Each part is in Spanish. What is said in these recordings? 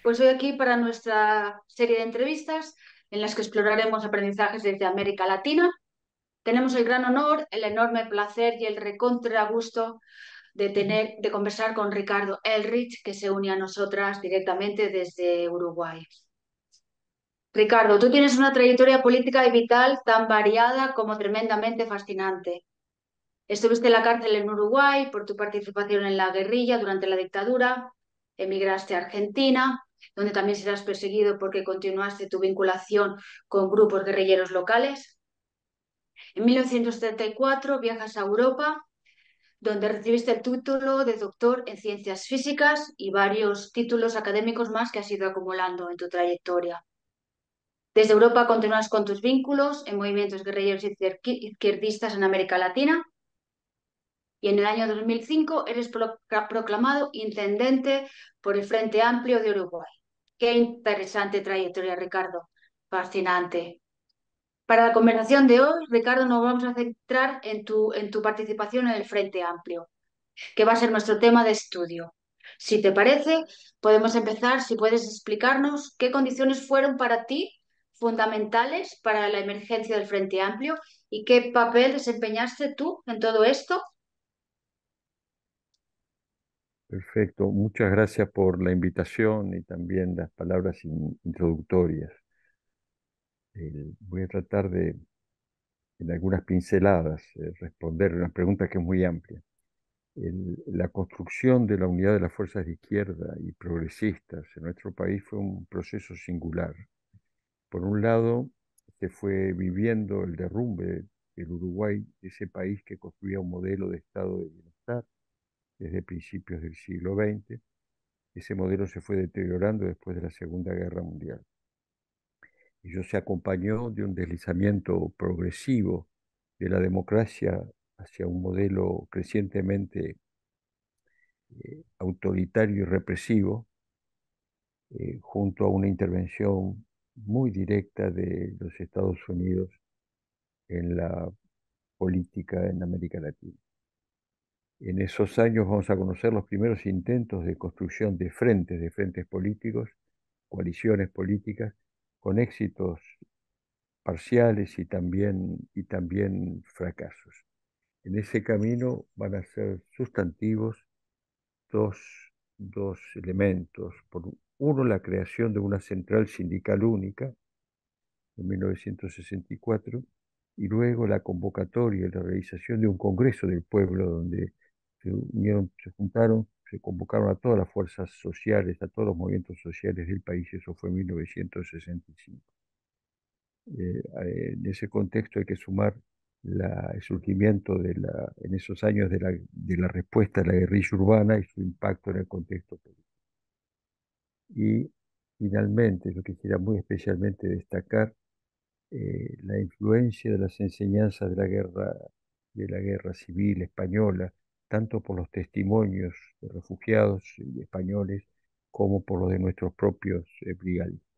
Pues hoy aquí para nuestra serie de entrevistas en las que exploraremos aprendizajes desde América Latina. Tenemos el gran honor, el enorme placer y el recontra gusto de conversar con Ricardo Elrich, que se une a nosotras directamente desde Uruguay. Ricardo, tú tienes una trayectoria política y vital tan variada como tremendamente fascinante. Estuviste en la cárcel en Uruguay por tu participación en la guerrilla durante la dictadura, emigraste a Argentina, donde también serás perseguido porque continuaste tu vinculación con grupos guerrilleros locales. En 1974 viajas a Europa, donde recibiste el título de doctor en ciencias físicas y varios títulos académicos más que has ido acumulando en tu trayectoria. Desde Europa continúas con tus vínculos en movimientos guerrilleros izquierdistas en América Latina y en el año 2005 eres proclamado intendente por el Frente Amplio de Uruguay. Qué interesante trayectoria, Ricardo. Fascinante. Para la conversación de hoy, Ricardo, nos vamos a centrar en tu participación en el Frente Amplio, que va a ser nuestro tema de estudio. Si te parece, podemos empezar, si puedes explicarnos qué condiciones fueron para ti fundamentales para la emergencia del Frente Amplio y qué papel desempeñaste tú en todo esto. Perfecto, muchas gracias por la invitación y también las palabras introductorias. Voy a tratar de, en algunas pinceladas, responder una pregunta que es muy amplia. La construcción de la unidad de las fuerzas de izquierda y progresistas en nuestro país fue un proceso singular. Por un lado, se fue viviendo el derrumbe del Uruguay, ese país que construía un modelo de estado de bienestar desde principios del siglo XX. Ese modelo se fue deteriorando después de la Segunda Guerra Mundial. Ello se acompañó de un deslizamiento progresivo de la democracia hacia un modelo crecientemente autoritario y represivo, junto a una intervención muy directa de los Estados Unidos en la política en América Latina. En esos años vamos a conocer los primeros intentos de construcción de frentes políticos, coaliciones políticas, con éxitos parciales y también fracasos. En ese camino van a ser sustantivos dos, dos elementos. Por uno, la creación de una central sindical única en 1964 y luego la convocatoria y la realización de un Congreso del Pueblo donde se juntaron, se convocaron a todas las fuerzas sociales, a todos los movimientos sociales del país. Eso fue en 1965. En ese contexto hay que sumar el surgimiento en esos años de la respuesta a la guerrilla urbana y su impacto en el contexto político. Y finalmente, yo quisiera muy especialmente destacar la influencia de las enseñanzas de la guerra civil española, tanto por los testimonios de refugiados españoles como por los de nuestros propios brigadistas.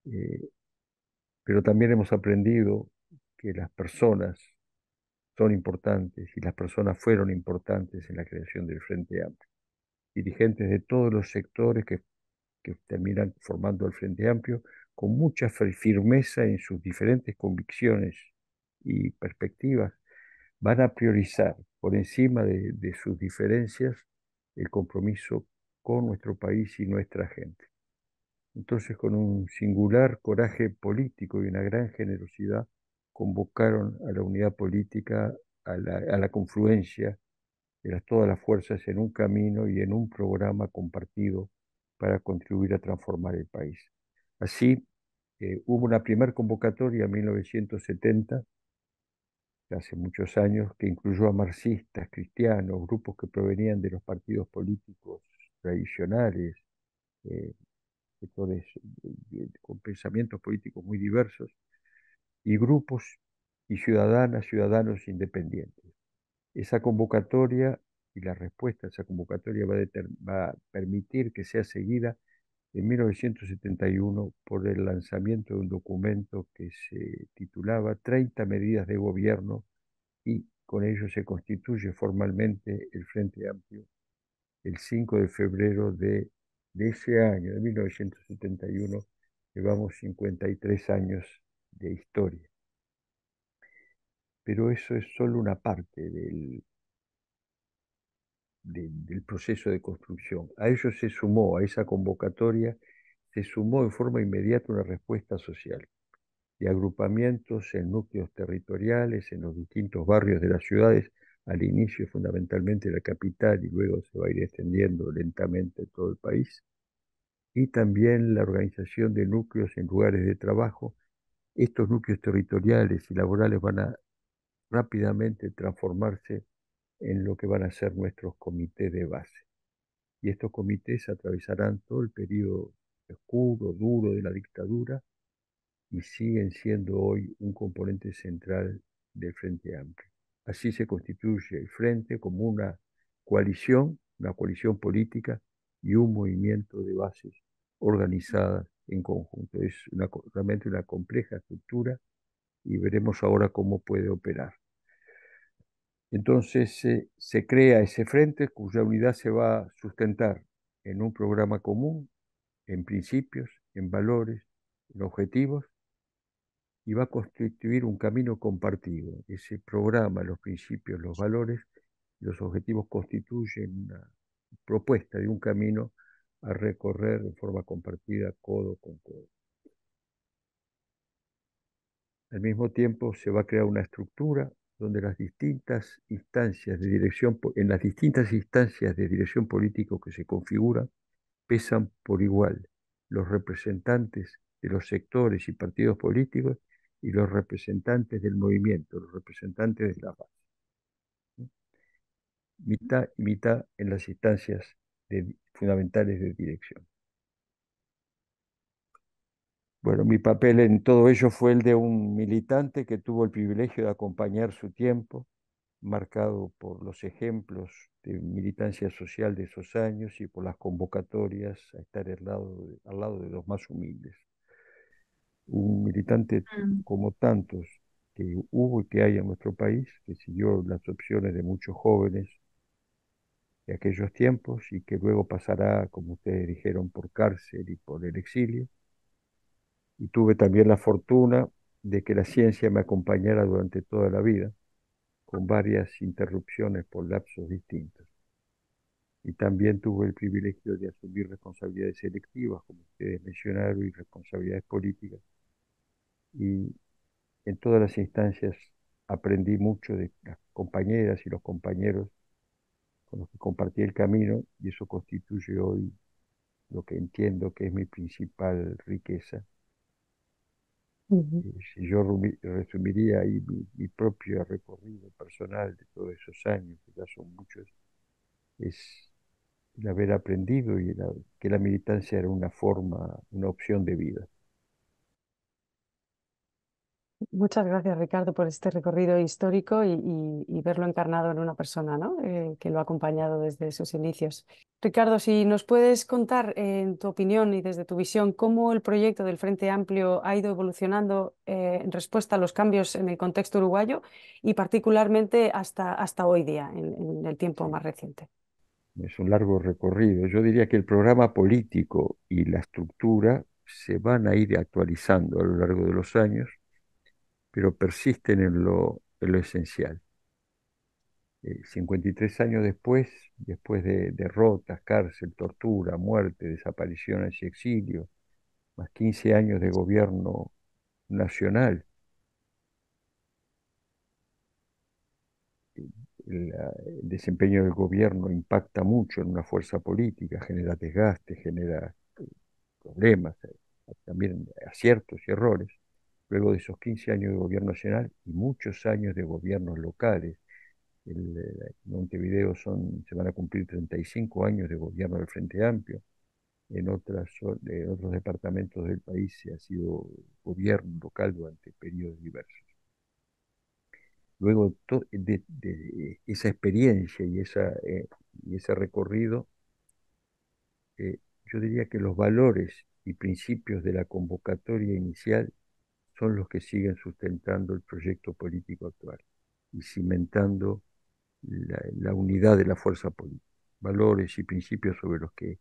Eh, pero también hemos aprendido que las personas son importantes y las personas fueron importantes en la creación del Frente Amplio. Dirigentes de todos los sectores que terminan formando el Frente Amplio con mucha firmeza en sus diferentes convicciones y perspectivas, van a priorizar por encima de sus diferencias el compromiso con nuestro país y nuestra gente. Entonces, con un singular coraje político y una gran generosidad, convocaron a la unidad política, a la confluencia de todas las fuerzas en un camino y en un programa compartido para contribuir a transformar el país. Así, hubo una primera convocatoria en 1970, hace muchos años, que incluyó a marxistas, cristianos, grupos que provenían de los partidos políticos tradicionales, eh, sectores con pensamientos políticos muy diversos, y grupos y ciudadanas, ciudadanos independientes. Esa convocatoria y la respuesta a esa convocatoria va a permitir que sea seguida en 1971 por el lanzamiento de un documento que se titulaba 30 medidas de gobierno, y con ello se constituye formalmente el Frente Amplio el 5 de febrero de de ese año, de 1971, llevamos 53 años de historia. Pero eso es solo una parte del proceso de construcción. A ello se sumó, a esa convocatoria, se sumó en forma inmediata una respuesta social de agrupamientos en núcleos territoriales, en los distintos barrios de las ciudades, al inicio fundamentalmente la capital y luego se va a ir extendiendo lentamente en todo el país, y también la organización de núcleos en lugares de trabajo. Estos núcleos territoriales y laborales van a rápidamente transformarse en lo que van a ser nuestros comités de base. Y estos comités atravesarán todo el periodo oscuro, duro de la dictadura y siguen siendo hoy un componente central del Frente Amplio. Así se constituye el Frente como una coalición política y un movimiento de bases organizadas en conjunto. Es realmente una compleja estructura y veremos ahora cómo puede operar. Entonces se crea ese frente cuya unidad se va a sustentar en un programa común, en principios, en valores, en objetivos, y va a constituir un camino compartido. Ese programa, los principios, los valores, los objetivos constituyen una propuesta de un camino a recorrer en forma compartida, codo con codo. Al mismo tiempo se va a crear una estructura donde las distintas instancias de dirección, en las distintas instancias de dirección político que se configuran, pesan por igual los representantes de los sectores y partidos políticos y los representantes del movimiento, los representantes de la base. Mitad y mitad en las instancias fundamentales de dirección. Bueno, mi papel en todo ello fue el de un militante que tuvo el privilegio de acompañar su tiempo, marcado por los ejemplos de militancia social de esos años y por las convocatorias a estar al lado de los más humildes. Un militante Mm. como tantos que hubo y que hay en nuestro país, que siguió las opciones de muchos jóvenes de aquellos tiempos y que luego pasará, como ustedes dijeron, por cárcel y por el exilio. Y tuve también la fortuna de que la ciencia me acompañara durante toda la vida, con varias interrupciones por lapsos distintos. Y también tuve el privilegio de asumir responsabilidades selectivas, como ustedes mencionaron, y responsabilidades políticas. Y en todas las instancias aprendí mucho de las compañeras y los compañeros con los que compartí el camino, y eso constituye hoy lo que entiendo que es mi principal riqueza. Ujú. Si yo resumiría ahí mi propio recorrido personal de todos esos años, que ya son muchos, es el haber aprendido que la militancia era una forma, una opción de vida. Muchas gracias, Ricardo, por este recorrido histórico y verlo encarnado en una persona, ¿no? Que lo ha acompañado desde sus inicios. Ricardo, si nos puedes contar, en tu opinión y desde tu visión, cómo el proyecto del Frente Amplio ha ido evolucionando en respuesta a los cambios en el contexto uruguayo y particularmente hasta hoy día, en el tiempo Sí, más reciente. es un largo recorrido. Yo diría que el programa político y la estructura se van a ir actualizando a lo largo de los años, pero persisten en lo esencial. 53 años después, después de derrotas, cárcel, tortura, muerte, desapariciones y exilio, más 15 años de gobierno nacional, el desempeño del gobierno impacta mucho en una fuerza política, genera desgaste, genera problemas, también aciertos y errores. Luego de esos 15 años de gobierno nacional y muchos años de gobiernos locales, Montevideo se van a cumplir 35 años de gobierno del Frente Amplio. En otros departamentos del país se ha sido gobierno local durante periodos diversos. Luego de esa experiencia y ese recorrido, eh, yo diría que los valores y principios de la convocatoria inicial son los que siguen sustentando el proyecto político actual y cimentando la unidad de la fuerza política. Valores y principios sobre los que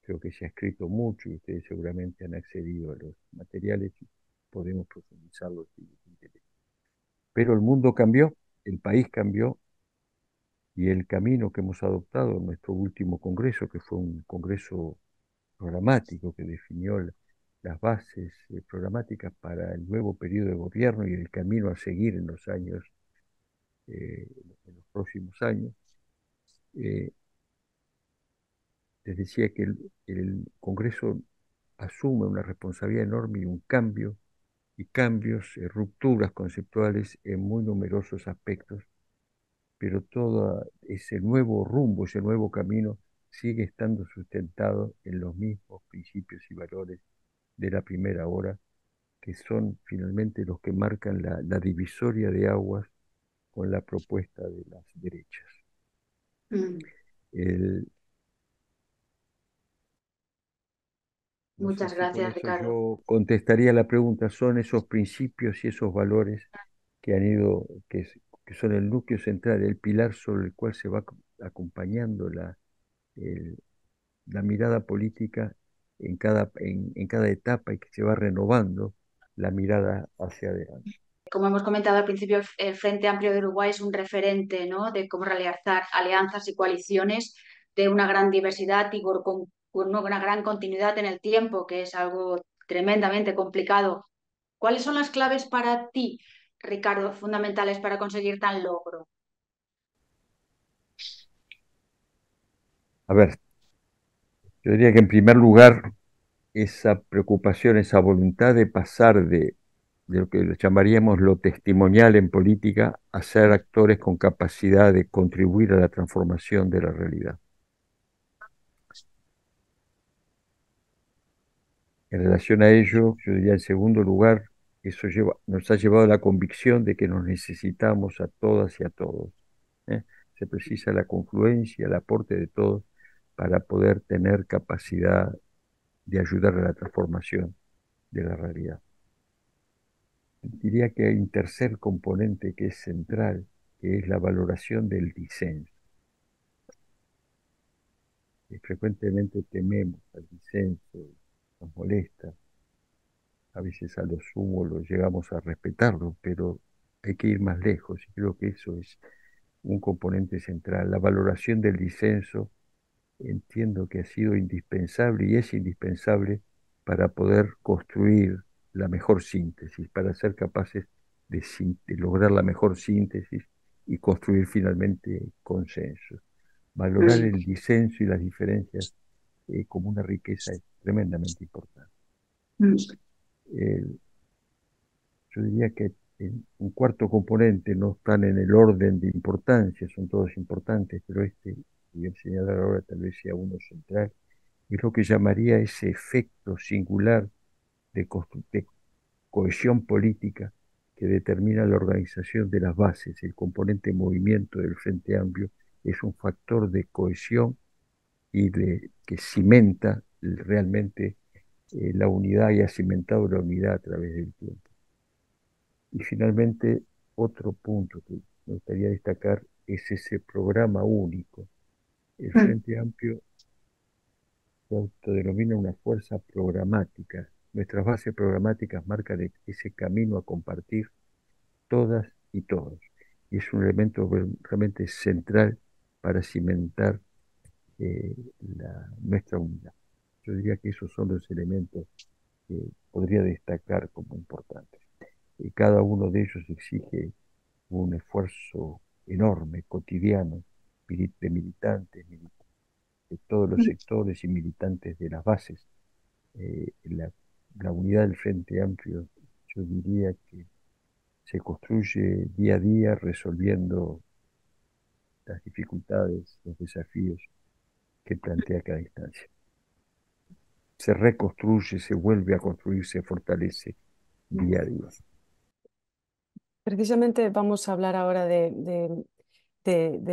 creo que se ha escrito mucho y ustedes seguramente han accedido a los materiales y podemos profundizarlo si les interesa. Pero el mundo cambió, el país cambió y el camino que hemos adoptado en nuestro último congreso, que fue un congreso programático que definió las bases programáticas para el nuevo periodo de gobierno y el camino a seguir en los años, en los próximos años. Eh, Les decía que el Congreso asume una responsabilidad enorme y un cambio y cambios, rupturas conceptuales en muy numerosos aspectos, pero todo ese nuevo rumbo, ese nuevo camino sigue estando sustentado en los mismos principios y valores de la primera hora, que son finalmente los que marcan la divisoria de aguas con la propuesta de las derechas. Mm. El, no sé Muchas si con gracias, eso Ricardo. yo contestaría la pregunta, son esos principios y esos valores que han ido, que son el núcleo central, el pilar sobre el cual se va acompañando el- la mirada política en cada etapa y que se va renovando la mirada hacia adelante. Como hemos comentado al principio, el Frente Amplio de Uruguay es un referente, ¿no?, de cómo realizar alianzas y coaliciones de una gran diversidad y con una gran continuidad en el tiempo, que es algo tremendamente complicado. ¿Cuáles son las claves para ti, Ricardo, fundamentales para conseguir tal logro? A ver, yo diría que en primer lugar, esa preocupación, esa voluntad de pasar de lo que llamaríamos lo testimonial en política a ser actores con capacidad de contribuir a la transformación de la realidad. En relación a ello, yo diría en segundo lugar, nos ha llevado a la convicción de que nos necesitamos a todas y a todos. ¿Eh? Se precisa la confluencia, el aporte de todos para poder tener capacidad de ayudar a la transformación de la realidad. Diría que hay un tercer componente que es central, que es la valoración del disenso. Y frecuentemente tememos al disenso, nos molesta, a veces a lo sumo lo llegamos a respetarlo, pero hay que ir más lejos y creo que eso es un componente central. La valoración del disenso entiendo que ha sido indispensable y es indispensable para poder construir la mejor síntesis, para ser capaces de lograr la mejor síntesis y construir finalmente consensos. Valorar el disenso y las diferencias como una riqueza es tremendamente importante. El- yo diría que un cuarto componente no están en el orden de importancia, son todos importantes, pero este, voy a señalar ahora, tal vez sea uno central, es lo que llamaría ese efecto singular de cohesión política que determina la organización de las bases. El componente movimiento del Frente Amplio es un factor de cohesión y que cimenta realmente la unidad y ha cimentado la unidad a través del tiempo. Y finalmente, otro punto que me gustaría destacar es ese programa único. El Frente Amplio se autodenomina una fuerza programática. Nuestras bases programáticas marcan ese camino a compartir todas y todos. Y es un elemento realmente central para cimentar nuestra unidad. Yo diría que esos son los elementos que podría destacar como importantes. Y cada uno de ellos exige un esfuerzo enorme, cotidiano, de militantes, de todos los sectores y militantes de las bases. Eh, la, la unidad del Frente Amplio, yo diría que se construye día a día resolviendo las dificultades, los desafíos que plantea cada instancia. Se reconstruye, se vuelve a construir, se fortalece día a día. Precisamente vamos a hablar ahora de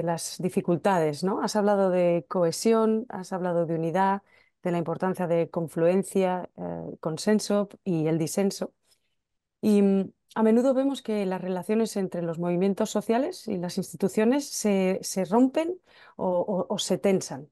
las dificultades, ¿no? Has hablado de cohesión, has hablado de unidad, de la importancia de confluencia, consenso y el disenso. Y a menudo vemos que las relaciones entre los movimientos sociales y las instituciones se rompen o se tensan.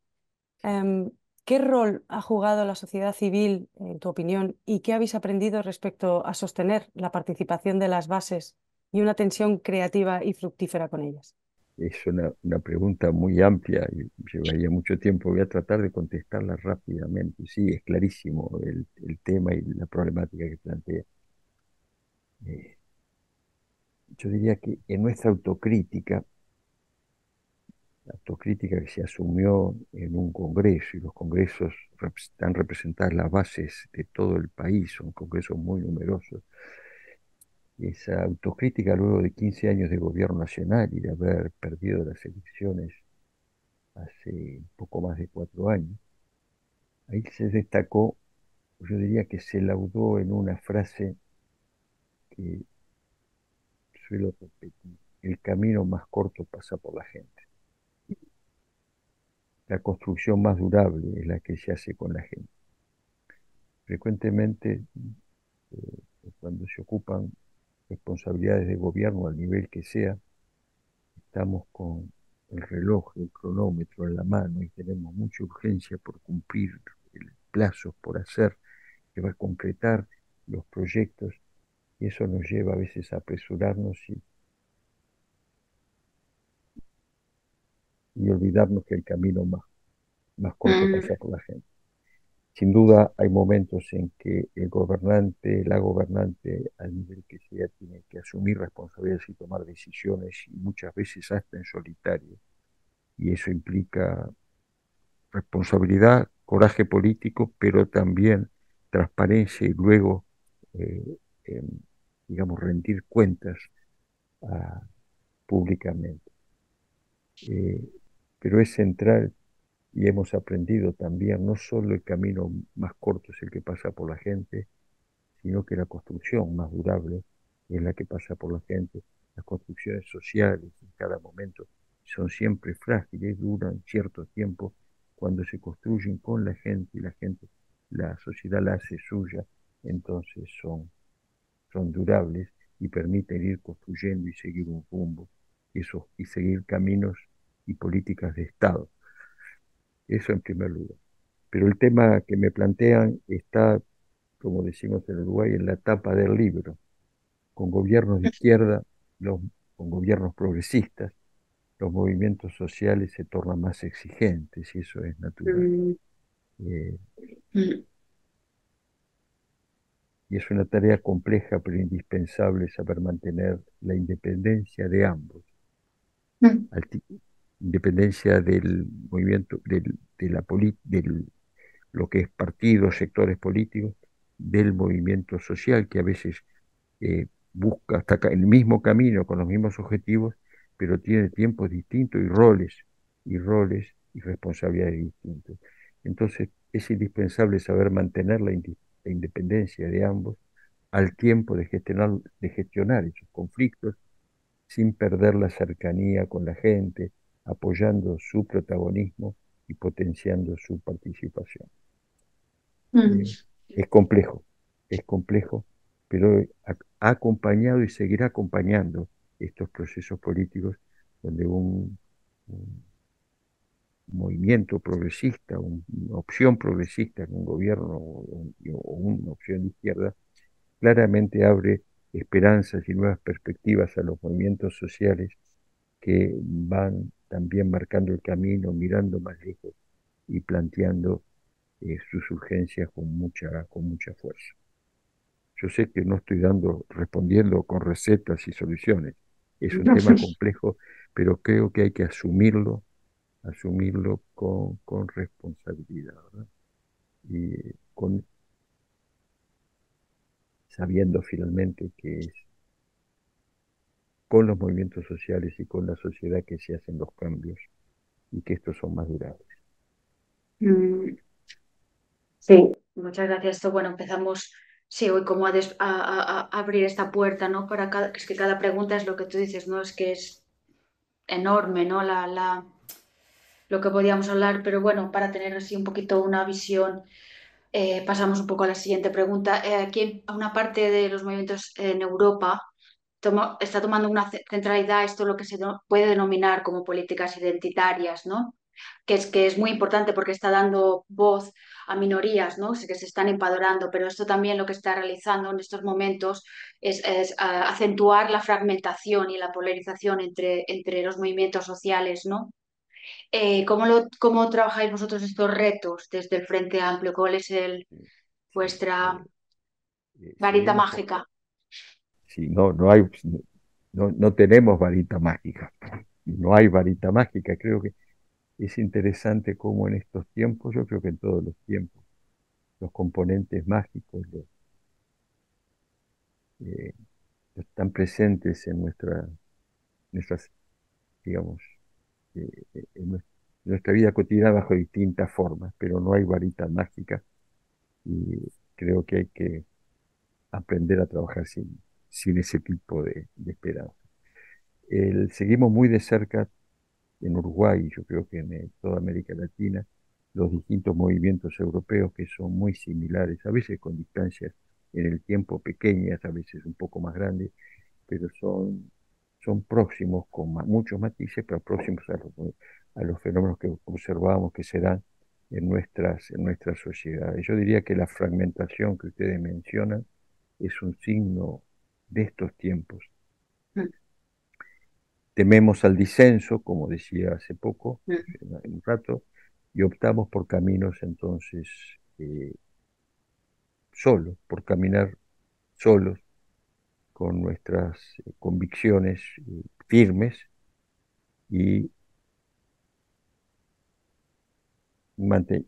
¿Qué rol ha jugado la sociedad civil, en tu opinión, y qué habéis aprendido respecto a sostener la participación de las bases y una tensión creativa y fructífera con ellas? Es una pregunta muy amplia y llevaría mucho tiempo. Voy a tratar de contestarla rápidamente. Sí, es clarísimo el tema y la problemática que plantea. Eh, yo diría que en nuestra autocrítica, la autocrítica que se asumió en un congreso, y los congresos están representadas las bases de todo el país, son congresos muy numerosos, esa autocrítica luego de 15 años de gobierno nacional y de haber perdido las elecciones hace poco más de 4 años, ahí se destacó, yo diría que se laudó en una frase que suelo repetir: el camino más corto pasa por la gente. La construcción más durable es la que se hace con la gente. Frecuentemente, cuando se ocupan responsabilidades de gobierno al nivel que sea, estamos con el reloj, el cronómetro en la mano y tenemos mucha urgencia por cumplir plazos por hacer, que va a concretar los proyectos, y eso nos lleva a veces a apresurarnos y olvidarnos que el camino más corto pasa por la gente. Sin duda hay momentos en que el gobernante, la gobernante, al nivel que sea, tiene que asumir responsabilidades y tomar decisiones, y muchas veces hasta en solitario. Y eso implica responsabilidad, coraje político, pero también transparencia y luego, eh, em, digamos, rendir cuentas ah, públicamente. Eh, pero es central, y hemos aprendido también, no solo el camino más corto es el que pasa por la gente, sino que la construcción más durable es la que pasa por la gente. Las construcciones sociales en cada momento son siempre frágiles, duran cierto tiempo cuando se construyen con la gente y la gente, la sociedad la hace suya, entonces son durables y permiten ir construyendo y seguir un rumbo, y seguir caminos y políticas de Estado. Eso en primer lugar. Pero el tema que me plantean está, como decimos en Uruguay, en la tapa del libro, con gobiernos de izquierda, los, con gobiernos progresistas, los movimientos sociales se tornan más exigentes y eso es natural. Mm, Eh, mm, y es una tarea compleja pero indispensable saber mantener la independencia de ambos, mm, independencia del movimiento, del lo que es partidos, sectores políticos, del movimiento social que a veces busca hasta acá el mismo camino con los mismos objetivos, pero tiene tiempos distintos y responsabilidades distintas. Entonces, es indispensable saber mantener la independencia de ambos al tiempo de gestionar esos conflictos sin perder la cercanía con la gente, apoyando su protagonismo y potenciando su participación. mm, Eh, es complejo, pero ha acompañado y seguirá acompañando estos procesos políticos donde un movimiento progresista, una opción progresista en un gobierno o una opción de izquierda, claramente abre esperanzas y nuevas perspectivas a los movimientos sociales que van también marcando el camino, mirando más lejos y planteando sus urgencias con mucha fuerza. Yo sé que no estoy respondiendo con recetas y soluciones. Es un tema complejo, pero creo que hay que asumirlo con responsabilidad, ¿verdad? Y sabiendo finalmente que es con los movimientos sociales y con la sociedad que se hacen los cambios y que estos son más durables. mm. Sí, muchas gracias. Esto, bueno, empezamos, sí, hoy como a abrir esta puerta, ¿no? Para cada, es que cada pregunta es lo que tú dices, ¿no? Es que es enorme, ¿no? Lo que podíamos hablar, pero bueno, para tener así un poquito una visión, pasamos un poco a la siguiente pregunta. Aquí, a una parte de los movimientos en Europa, está tomando una centralidad esto lo que puede denominar como políticas identitarias, ¿no? que es muy importante porque está dando voz a minorías, ¿no? Que se están empadronando, pero esto también lo que está realizando en estos momentos es acentuar la fragmentación y la polarización entre los movimientos sociales, ¿no? ¿Cómo trabajáis vosotros estos retos desde el Frente Amplio? ¿Cuál es Sí, vuestra varita seguimos con, mágica? sí, no hay, no tenemos varita mágica, no hay varita mágica. Creo que es interesante cómo en estos tiempos, yo creo que en todos los tiempos, los componentes mágicos eh, están presentes en nuestras, digamos, nuestra vida cotidiana bajo distintas formas, pero no hay varita mágica y creo que hay que aprender a trabajar sin ese tipo de esperanza. Seguimos muy de cerca en Uruguay, y yo creo que en toda América Latina, los distintos movimientos europeos que son muy similares, a veces con distancias en el tiempo pequeñas, a veces un poco más grandes, pero son próximos con muchos matices, pero próximos a los fenómenos que observamos que se dan en nuestras sociedades. Yo diría que la fragmentación que ustedes mencionan es un signo de estos tiempos. Mm, Tememos al disenso, como decía hace poco, mm, un rato, y optamos por caminos entonces solos, por caminar solos con nuestras convicciones firmes y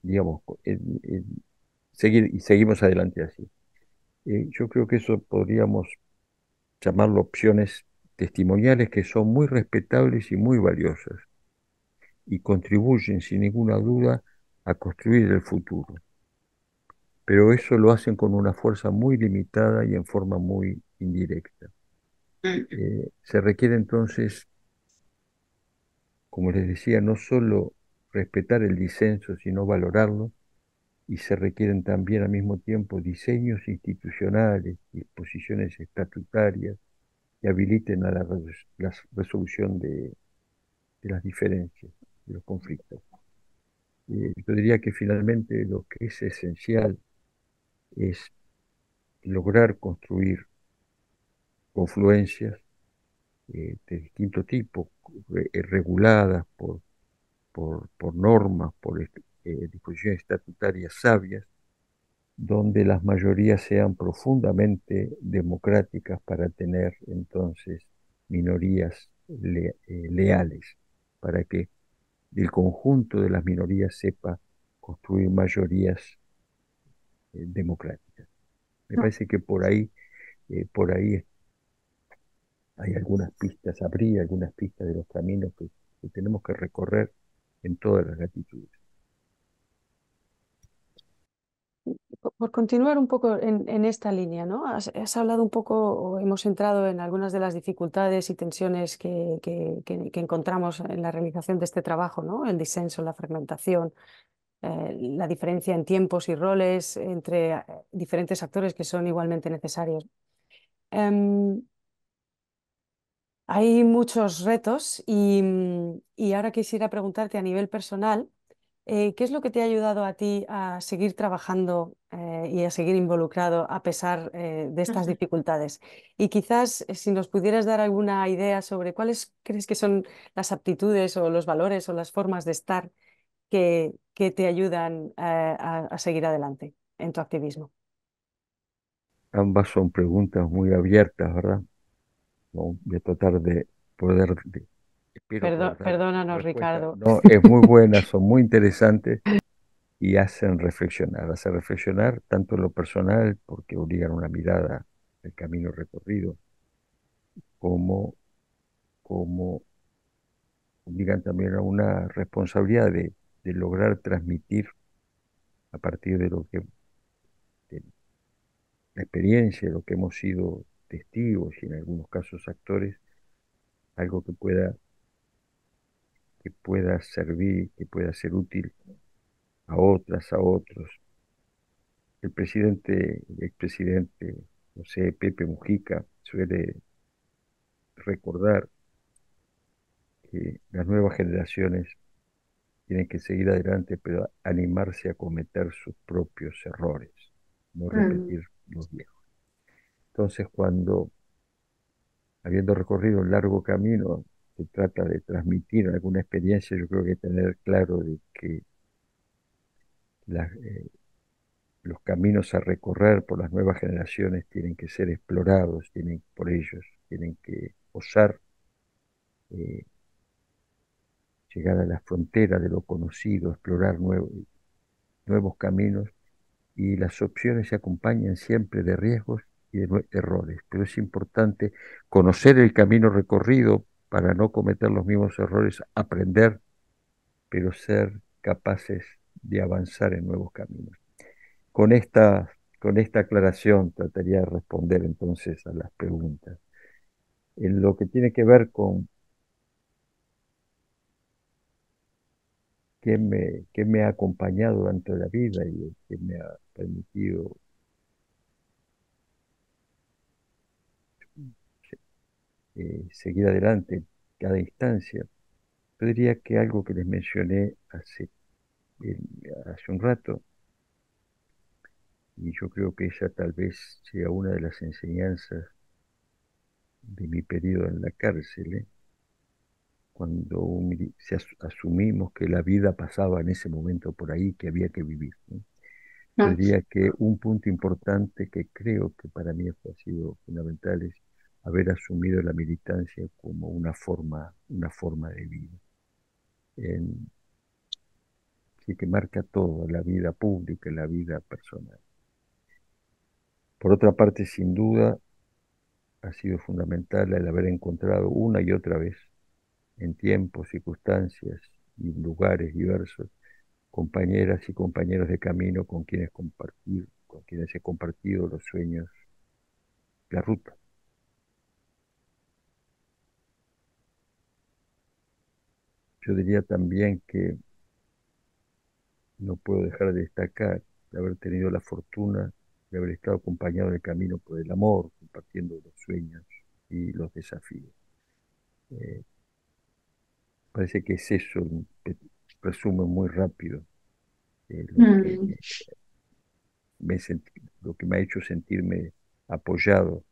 digamos, seguimos adelante así. Yo creo que eso podríamos llamarlo opciones testimoniales que son muy respetables y muy valiosas y contribuyen sin ninguna duda a construir el futuro. Pero eso lo hacen con una fuerza muy limitada y en forma muy indirecta. mm, Se requiere entonces, como les decía, no solo respetar el disenso, sino valorarlo, y se requieren también al mismo tiempo diseños institucionales, disposiciones estatutarias que habiliten a la resolución de las diferencias, de los conflictos. Yo diría que finalmente lo que es esencial es lograr construir confluencias de distinto tipo, reguladas por normas, por disposiciones estatutarias sabias, donde las mayorías sean profundamente democráticas para tener entonces minorías leales, para que el conjunto de las minorías sepa construir mayorías democráticas. Me mm. parece que por ahí hay algunas pistas, habría algunas pistas de los caminos que tenemos que recorrer en todas las latitudes. Por continuar un poco en esta línea, ¿no? Has hablado un poco, o hemos entrado en algunas de las dificultades y tensiones que encontramos en la realización de este trabajo, ¿no? El disenso, la fragmentación, la diferencia en tiempos y roles entre diferentes actores que son igualmente necesarios. Em, Hay muchos retos y ahora quisiera preguntarte a nivel personal, ¿qué es lo que te ha ayudado a ti a seguir trabajando y a seguir involucrado a pesar de estas dificultades? Y quizás si nos pudieras dar alguna idea sobre cuáles crees que son las aptitudes o los valores o las formas de estar que te ayudan a seguir adelante en tu activismo. Ambas son preguntas muy abiertas, ¿verdad? ¿No? De tratar de poder, espero poder dar Perdónanos, respuesta. Ricardo. No, es muy buena, son muy interesantes y hacen reflexionar tanto en lo personal, porque obligan una mirada del camino recorrido, como, como obligan también a una responsabilidad de lograr transmitir a partir de la experiencia, de lo que hemos sido testigos y en algunos casos actores, algo que pueda servir, que pueda ser útil a otras, a otros. El expresidente José Pepe Mujica suele recordar que las nuevas generaciones tienen que seguir adelante, pero animarse a cometer sus propios errores, no repetir los viejos. Entonces, cuando, habiendo recorrido un largo camino, se trata de transmitir alguna experiencia, yo creo que tener claro de que la- eh, los caminos a recorrer por las nuevas generaciones tienen que ser explorados, tienen por ellos, tienen que osar eh, llegar a la frontera de lo conocido, explorar nuevos caminos, y las opciones se acompañan siempre de riesgos y de errores, pero es importante conocer el camino recorrido para no cometer los mismos errores, aprender, pero ser capaces de avanzar en nuevos caminos. Con con esta aclaración trataría de responder entonces a las preguntas. En lo que tiene que ver con qué me ha acompañado durante la vida y qué me ha permitido seguir adelante en cada instancia. Yo diría que algo que les mencioné eh, hace un rato, y yo creo que esa tal vez sea una de las enseñanzas de mi periodo en la cárcel, cuando asumimos que la vida pasaba en ese momento por ahí, que había que vivir, ¿no? Yo Mm, diría que un punto importante que creo que para mí ha sido fundamental es haber asumido la militancia como una forma de vida. Sí, que marca todo, la vida pública, la vida personal. Por otra parte, sin duda, ha sido fundamental el haber encontrado una y otra vez, en tiempos, circunstancias y lugares diversos, compañeras y compañeros de camino con quienes he compartido los sueños, la ruta. Yo diría también que no puedo dejar de destacar de haber tenido la fortuna de haber estado acompañado en el camino por el amor, compartiendo los sueños y los desafíos. Eh, Parece que es eso, un resumen muy rápido, lo que mm, lo que me ha hecho sentirme apoyado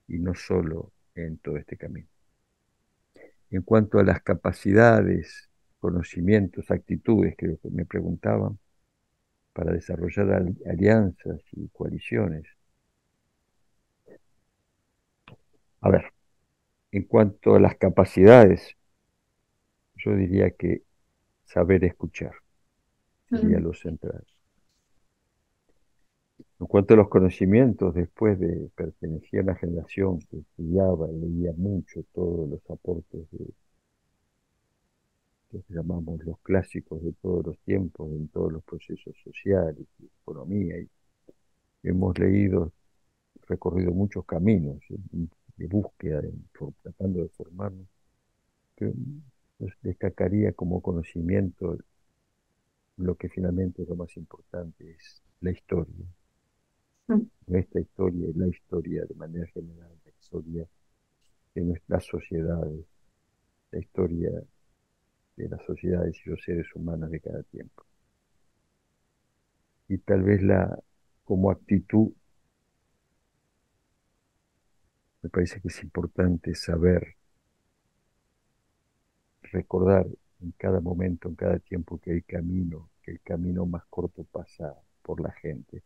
y no solo en todo este camino. En cuanto a las capacidades, conocimientos, actitudes, creo que me preguntaban, para desarrollar alianzas y coaliciones. A ver, en cuanto a las capacidades, yo diría que saber escuchar sería mm, lo central. En cuanto a los conocimientos, después de pertenecer a una generación que estudiaba y leía mucho todos los aportes de lo que llamamos los clásicos de todos los tiempos, en todos los procesos sociales y economía, y hemos leído, recorrido muchos caminos de búsqueda, tratando de formarnos, que pues, destacaría como conocimiento lo que finalmente es lo más importante, es la historia. mm, Nuestra historia y la historia de manera general, la historia de nuestras sociedades, la historia de las sociedades y los seres humanos de cada tiempo. Y tal vez como actitud, me parece que es importante saber recordar en cada momento, en cada tiempo, que el camino más corto pasa por la gente.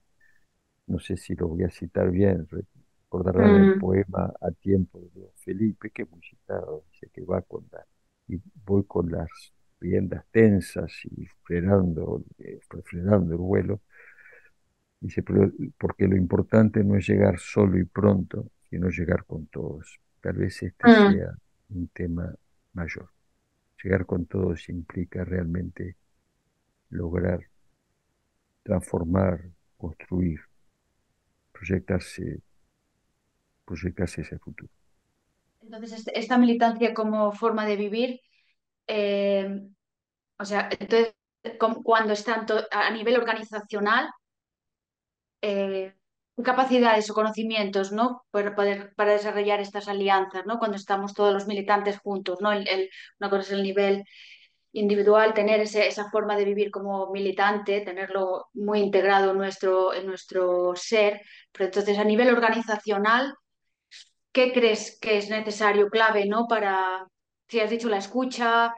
No sé si lo voy a citar bien, recordarán el mm, poema A tiempo de Don Felipe, que es muy citado, dice que y voy con las riendas tensas y refrenando el vuelo. Dice, porque lo importante no es llegar solo y pronto, sino llegar con todos. Tal vez este mm. sea un tema mayor. Llegar con todos implica realmente lograr transformar, construir, proyectarse, proyectarse hacia el futuro. Entonces, esta militancia como forma de vivir, eh, o sea, entonces, cuando es tanto a nivel organizacional, capacidades o conocimientos, ¿no? Para desarrollar estas alianzas, ¿no? Cuando estamos todos los militantes juntos, ¿no? Una cosa es el nivel individual, tener esa forma de vivir como militante, tenerlo muy integrado en nuestro ser. Pero entonces, a nivel organizacional, ¿qué crees que es necesario, clave, ¿no? Para, si has dicho la escucha,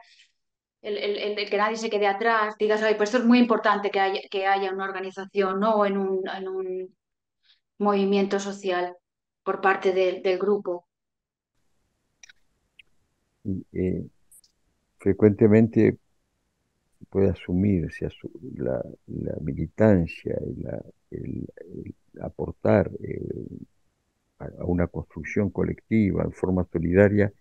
el que nadie se quede atrás, digas, "Ay, pues esto es muy importante que haya una organización, ¿no? O en un movimiento social por parte del grupo. Y, frecuentemente puede asumir la militancia y el aportar a una construcción colectiva en forma solidaria,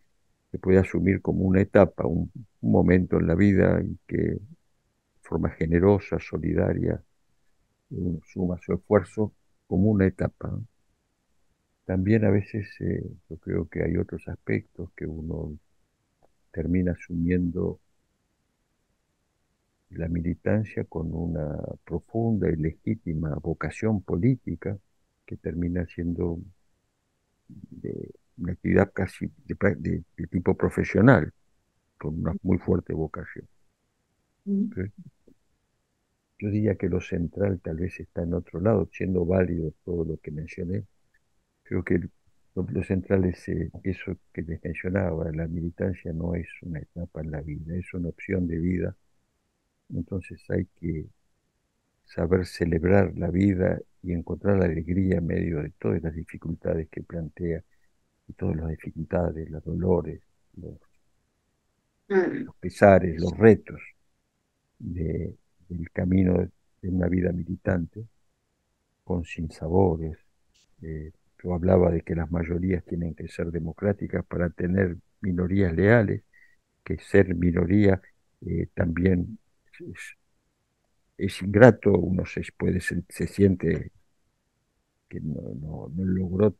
se puede asumir como una etapa, un momento en la vida en que de forma generosa, solidaria, uno suma su esfuerzo como una etapa, ¿no? También a veces yo creo que hay otros aspectos que uno termina asumiendo la militancia con una profunda y legítima vocación política que termina siendo una actividad casi de tipo profesional, con una muy fuerte vocación. Mm. Pero yo diría que lo central tal vez está en otro lado, siendo válido todo lo que mencioné. Creo que lo central es eso que les mencionaba, la militancia no es una etapa en la vida, es una opción de vida. Entonces hay que saber celebrar la vida y encontrar la alegría en medio de todas las dificultades que plantea, y todas las dificultades, los dolores, los, Mm. los pesares, los retos de, del camino de una vida militante, con sinsabores. Yo hablaba de que las mayorías tienen que ser democráticas para tener minorías leales, que ser minoría también es ingrato, uno se siente que no logró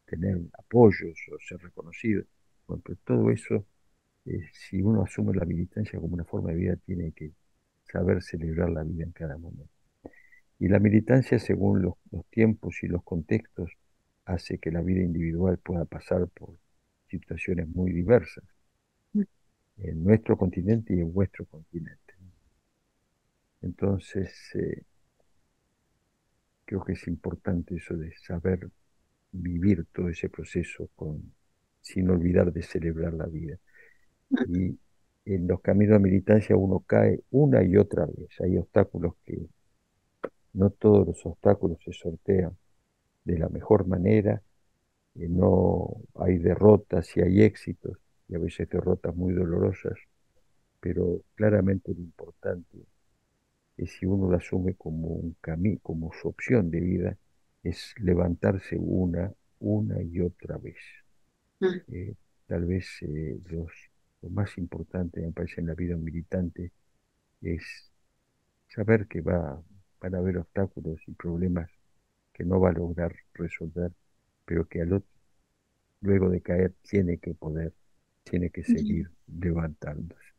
tener apoyos o ser reconocido. Bueno, pero todo eso, si uno asume la militancia como una forma de vida, tiene que saber celebrar la vida en cada momento. Y la militancia, según los tiempos y los contextos, hace que la vida individual pueda pasar por situaciones muy diversas en nuestro continente y en vuestro continente. Entonces, creo que es importante eso de saber vivir todo ese proceso sin olvidar de celebrar la vida. Y en los caminos de militancia uno cae una y otra vez. Hay obstáculos que no todos los obstáculos se sortean de la mejor manera, no hay derrotas y hay éxitos, y a veces derrotas muy dolorosas, pero claramente lo importante es si uno lo asume como un camino, como su opción de vida, es levantarse una y otra vez. Mm. Eh, Tal vez lo más importante, me parece, en la vida militante es saber que van a haber obstáculos y problemas que no va a lograr resolver, pero que luego de caer tiene que seguir levantándose.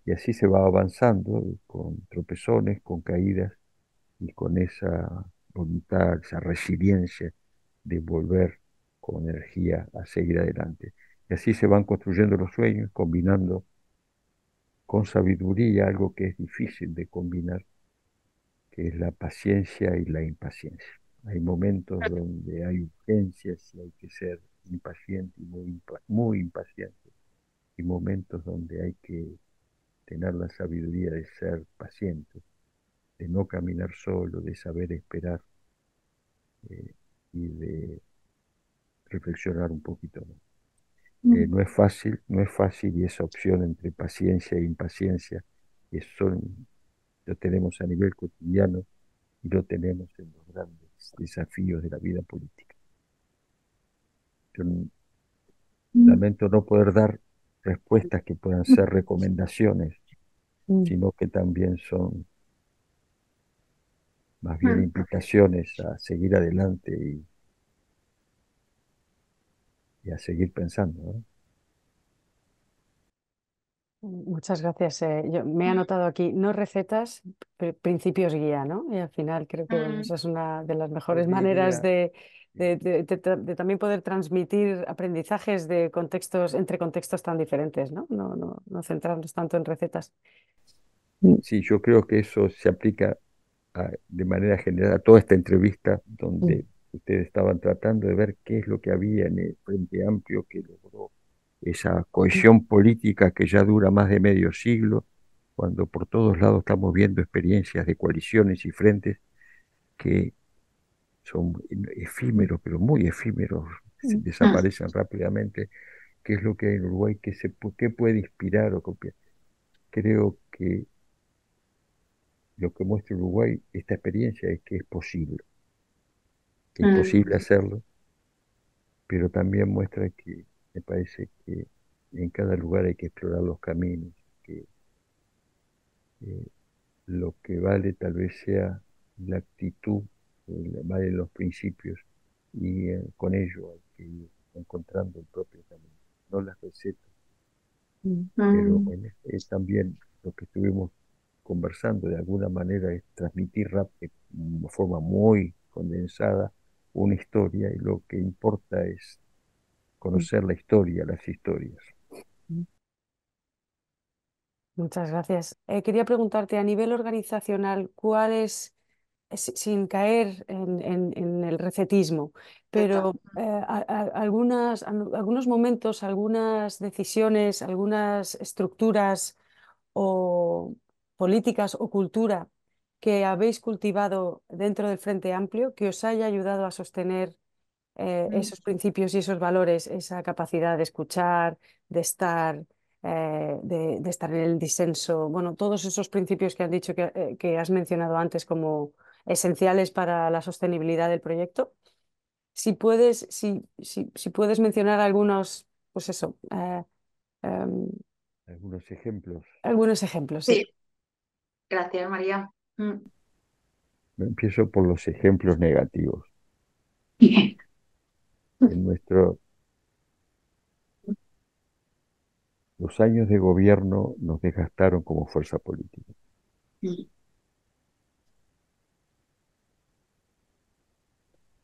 Y así se va avanzando con tropezones, con caídas y con esa voluntad, esa resiliencia de volver con energía a seguir adelante. Y así se van construyendo los sueños, combinando con sabiduría algo que es difícil de combinar, que es la paciencia y la impaciencia. Hay momentos donde hay urgencias y hay que ser impaciente y muy impaciente, y momentos donde hay que tener la sabiduría de ser paciente, de no caminar solo, de saber esperar eh, y de reflexionar un poquito más. Mm. No es fácil, y esa opción entre paciencia e impaciencia, eso lo tenemos a nivel cotidiano y lo tenemos en los grandes desafíos de la vida política. Yo Mm. lamento no poder dar respuestas que puedan ser recomendaciones, Mm. sino que también son más bien Mm. invitaciones a seguir adelante y a seguir pensando, ¿no? Muchas gracias. Yo me he anotado aquí, no recetas, principios guía, ¿no? Y al final creo que bueno, Mm, esa es una de las Yo mejores maneras diría, de también poder transmitir aprendizajes de contextos, entre contextos tan diferentes, ¿no? No centrarnos tanto en recetas. Mm, sí, yo creo que eso se aplica de manera general a toda esta entrevista mm, donde ustedes estaban tratando de ver qué es lo que había en el Frente Amplio que logró esa mm, cohesión política que ya dura más de medio siglo, cuando por todos lados estamos viendo experiencias de coaliciones y frentes que son efímeros, pero muy efímeros, mm, mm, desaparecen rápidamente. ¿Qué es lo que hay en Uruguay? ¿Qué puede inspirar o copiar? Creo que lo que muestra Uruguay, esta experiencia, es que es mm, posible hacerlo, pero también muestra que me parece que en cada lugar hay que explorar los caminos, que eh, lo que vale tal vez sea la actitud, valen los principios, y con ello hay que ir encontrando el propio camino, no las recetas, mm, pero mm. bueno, también lo que estuvimos conversando de alguna manera es transmitir de una forma muy condensada una historia, y lo que importa es mm, conocer la historia, las historias. mm. Muchas gracias. Quería preguntarte a nivel organizacional, ¿cuál es, sin caer en el recetismo, Zeta. pero algunos momentos, algunas decisiones, algunas estructuras o políticas o cultura que habéis cultivado dentro del Frente Amplio que os haya ayudado a sostener Mm, esos principios y esos valores, esa capacidad de escuchar, de estar, de estar en el disenso, bueno, todos esos principios que han dicho que has mencionado antes como esenciales para la sostenibilidad del proyecto. Si puedes mencionar algunos, pues eso, em, Algunos ejemplos. algunos ejemplos, sí. sí, gracias, María. Mm. Empiezo por los ejemplos negativos. En los años de gobierno nos desgastaron como fuerza política. Mm,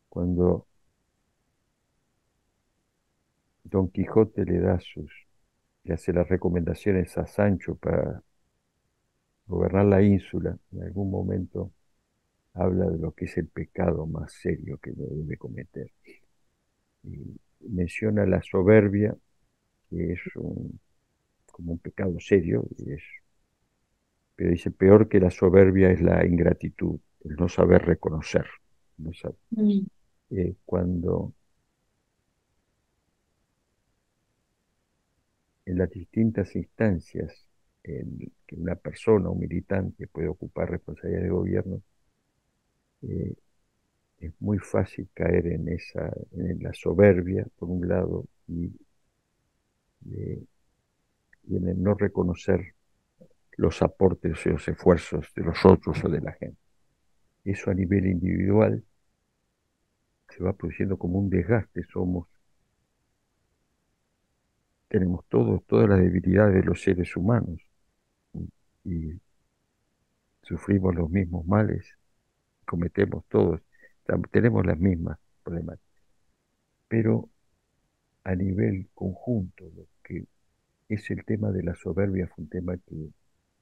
Cuando Don Quijote le hace las recomendaciones a Sancho para gobernar la ínsula, en algún momento habla de lo que es el pecado más serio que no debe cometer. Y menciona la soberbia, que es como un pecado serio, pero dice, peor que la soberbia es la ingratitud, el no saber reconocer. No sabe- mm, Cuando en las distintas instancias en que una persona, un militante, puede ocupar responsabilidades de gobierno, eh, es muy fácil caer en la soberbia, por un lado, eh, y en el no reconocer los aportes y los esfuerzos de los otros o de la gente. Eso a nivel individual se va produciendo como un desgaste. Tenemos todas las debilidades de los seres humanos, y sufrimos los mismos males, cometemos todos, tenemos las mismas problemas. Pero a nivel conjunto, lo que es el tema de la soberbia fue un tema que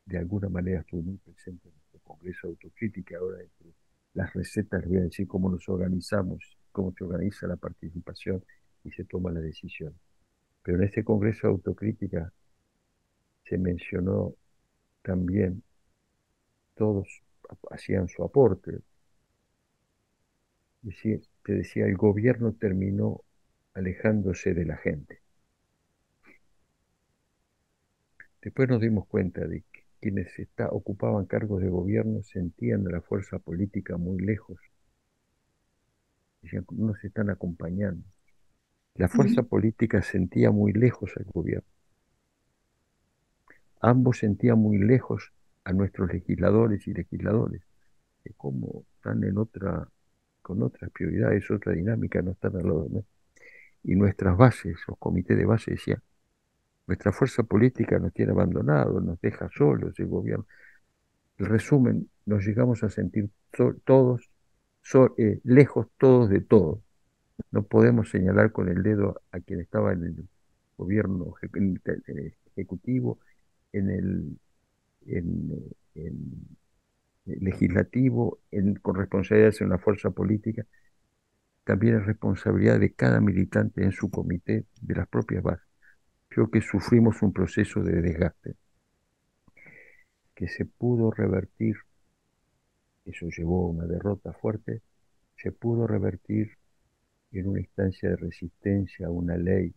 de alguna manera estuvo muy presente en nuestro Congreso de Autocrítica. Ahora, entre las recetas, les voy a decir cómo nos organizamos, cómo se organiza la participación y se toma la decisión. Pero en este Congreso de Autocrítica se mencionó también, todos hacían su aporte. Te decía, el gobierno terminó alejándose de la gente. Después nos dimos cuenta de que quienes ocupaban cargos de gobierno sentían a la fuerza política muy lejos. Decían, no nos están acompañando. La fuerza mm, política sentía muy lejos al gobierno. Ambos sentían muy lejos a nuestros legisladores y legisladores, que como están con otras prioridades, otra dinámica, no están al lado de nosotros. Y nuestras bases, los comités de base decían, Nuestra fuerza política nos tiene abandonados, nos deja solos el gobierno. El resumen, nos llegamos a sentir todos, lejos todos de todos. No podemos señalar con el dedo a quien estaba en el gobierno ejecutivo, en en el legislativo, con responsabilidades en la fuerza política. También es responsabilidad de cada militante en su comité, de las propias bases. Creo que sufrimos un proceso de desgaste que se pudo revertir, eso llevó a una derrota fuerte, se pudo revertir en una instancia de resistencia a una ley.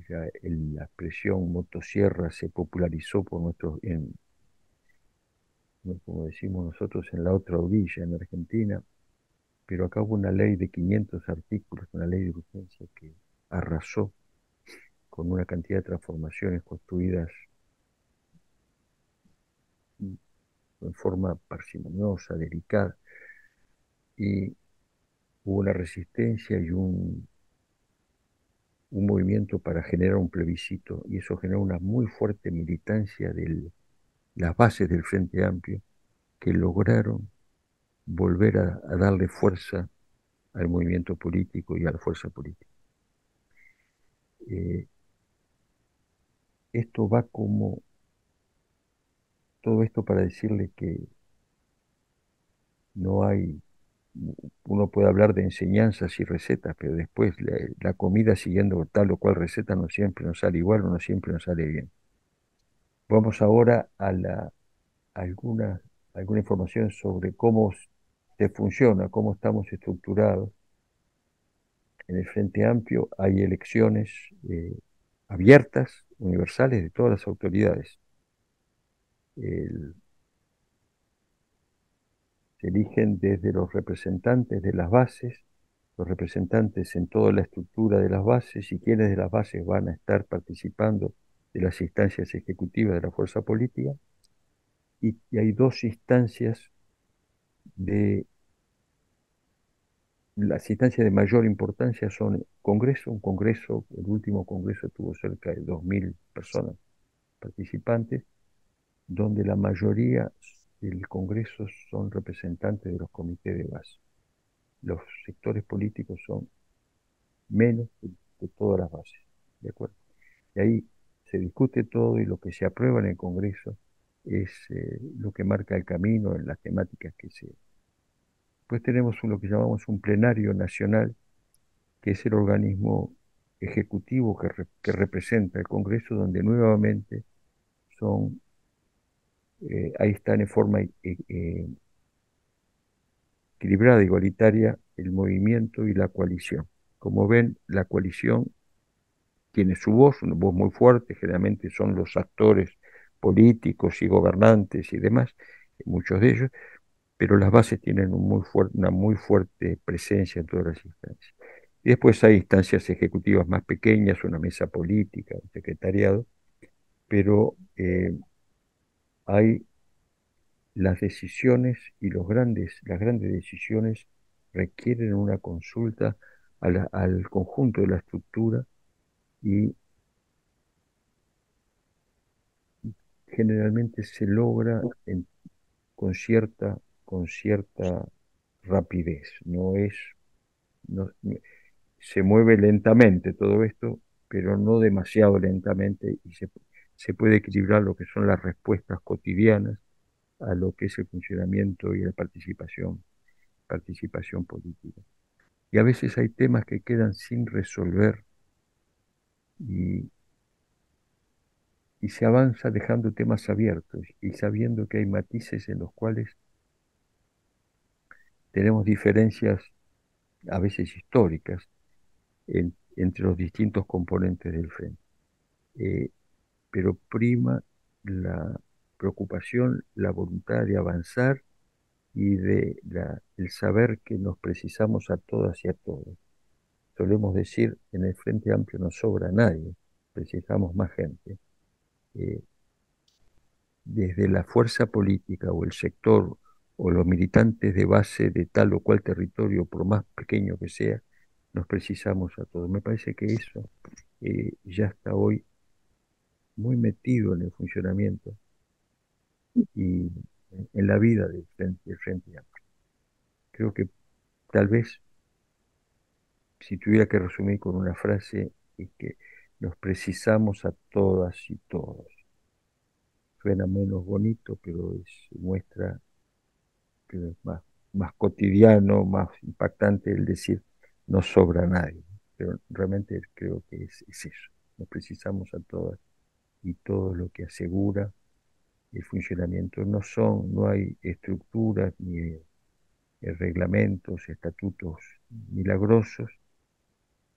La expresión motosierra se popularizó por como decimos nosotros, en la otra orilla, en Argentina, pero acá hubo una ley de 500 artículos, una ley de urgencia que arrasó con una cantidad de transformaciones construidas en forma parsimoniosa, delicada, y hubo una resistencia y un movimiento para generar un plebiscito, y eso generó una muy fuerte militancia de las bases del Frente Amplio, que lograron volver a darle fuerza al movimiento político y a la fuerza política. Esto va como, todo esto para decirle que no hay, uno puede hablar de enseñanzas y recetas, pero después la comida siguiendo tal o cual receta no siempre nos sale igual, o no siempre nos sale bien. Vamos ahora a alguna información sobre cómo se funciona, cómo estamos estructurados. En el Frente Amplio hay elecciones abiertas, universales, de todas las autoridades. Se eligen desde los representantes de las bases, los representantes en toda la estructura de las bases, y quienes de las bases van a estar participando de las instancias ejecutivas de la fuerza política. Y hay dos instancias las instancias de mayor importancia son Congreso. Un Congreso, el último Congreso tuvo cerca de 2.000 personas participantes, donde la mayoría del Congreso son representantes de los comités de base. Los sectores políticos son menos de todas las bases, ¿de acuerdo? Y ahí se discute todo, y lo que se aprueba en el Congreso es lo que marca el camino en las temáticas que se... Pues tenemos lo que llamamos un plenario nacional, que es el organismo ejecutivo que representa el Congreso, donde nuevamente ahí están en forma equilibrada, igualitaria, el movimiento y la coalición. Como ven, la coalición tiene su voz, una voz muy fuerte, generalmente son los actores políticos y gobernantes y demás, muchos de ellos, pero las bases tienen una muy fuerte presencia en todas las instancias. Y después hay instancias ejecutivas más pequeñas, una mesa política, un secretariado, pero hay las decisiones, y las grandes decisiones requieren una consulta al conjunto de la estructura, y generalmente se logra con cierta rapidez. No, se mueve lentamente todo esto, pero no demasiado lentamente, y se puede equilibrar lo que son las respuestas cotidianas a lo que es el funcionamiento y la participación política. Y a veces hay temas que quedan sin resolver, y se avanza dejando temas abiertos y sabiendo que hay matices en los cuales tenemos diferencias a veces históricas entre los distintos componentes del frente. Pero prima la preocupación, la voluntad de avanzar, y el saber que nos precisamos a todas y a todos. Solemos decir, en el Frente Amplio no sobra nadie, precisamos más gente. Desde la fuerza política o el sector o los militantes de base de tal o cual territorio, por más pequeño que sea, nos precisamos a todos. Me parece que eso ya está hoy muy metido en el funcionamiento y en la vida del Frente Amplio. Creo que tal vez, si tuviera que resumir con una frase, es que nos precisamos a todas y todos. Suena menos bonito, pero muestra que es más cotidiano, más impactante el decir no sobra nadie. Pero realmente creo que es eso. Nos precisamos a todas y todo lo que asegura el funcionamiento. No hay estructuras ni reglamentos, estatutos milagrosos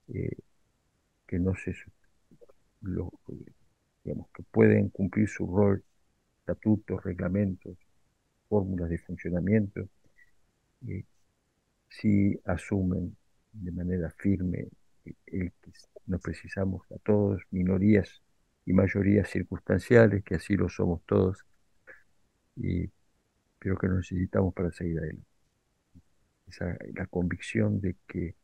eh, que no se, lo- digamos, que pueden cumplir su rol, estatutos, reglamentos, fórmulas de funcionamiento, eh, si asumen de manera firme el que nos precisamos a todos, minorías y mayorías circunstanciales, que así lo somos todos, y creo que lo necesitamos para seguir adelante. La convicción de que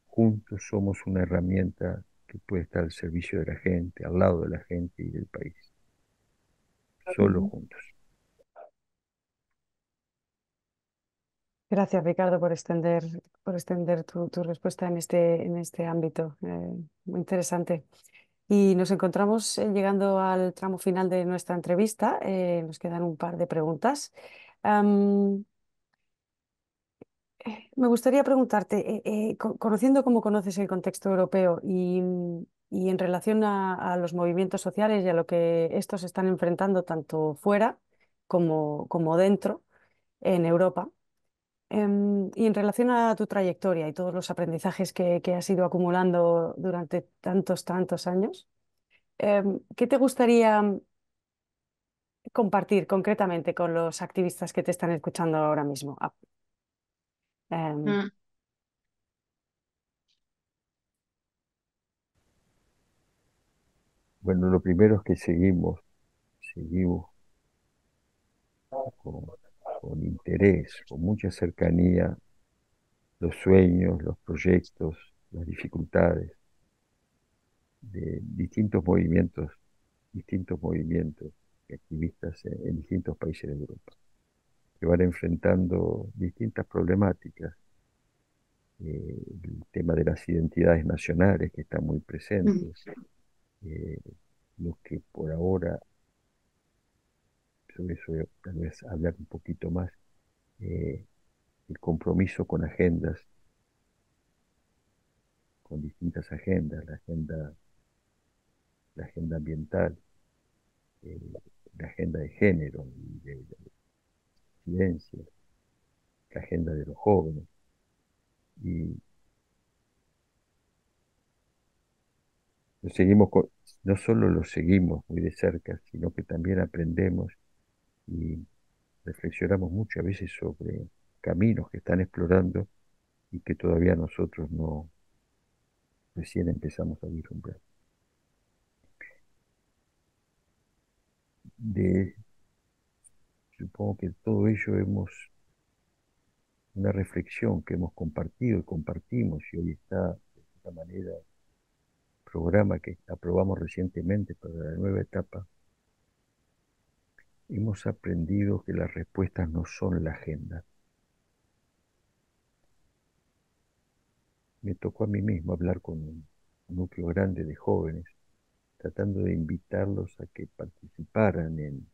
juntos somos una herramienta que puede estar al servicio de la gente, al lado de la gente y del país. Solo Ujú. juntos. Gracias, Ricardo, por extender tu respuesta en este ámbito. Muy interesante. Y nos encontramos llegando al tramo final de nuestra entrevista. Nos quedan un par de preguntas. Am, Me gustaría preguntarte, conociendo cómo conoces el contexto europeo y en relación a los movimientos sociales y a lo que estos están enfrentando tanto fuera como dentro en Europa, y en relación a tu trayectoria y todos los aprendizajes que has ido acumulando durante tantos años, ¿qué te gustaría compartir concretamente con los activistas que te están escuchando ahora mismo? Em, Mm. Bueno, lo primero es que seguimos con, con interés, con mucha cercanía, los sueños, los proyectos, las dificultades de distintos movimientos y activistas en distintos países de Europa, que van enfrentando distintas problemáticas. El tema de las identidades nacionales que están muy Mm. presentes, eh, los que por ahora, sobre eso tal vez hablar un poquito más, eh, el compromiso con agendas, con distintas agendas, la agenda ambiental, eh, la agenda de género y de ciencia, la agenda de los jóvenes. Y lo seguimos no solo lo seguimos muy de cerca, sino que también aprendemos y reflexionamos muchas veces sobre caminos que están explorando y que todavía nosotros no recién empezamos a vislumbrar. De, Supongo que todo ello una reflexión que hemos compartido y compartimos y hoy está de esta manera programa que aprobamos recientemente para la nueva etapa. Hemos aprendido que las respuestas no son la agenda. Me tocó a mí mismo hablar con un núcleo grande de jóvenes, tratando de invitarlos a que participaran en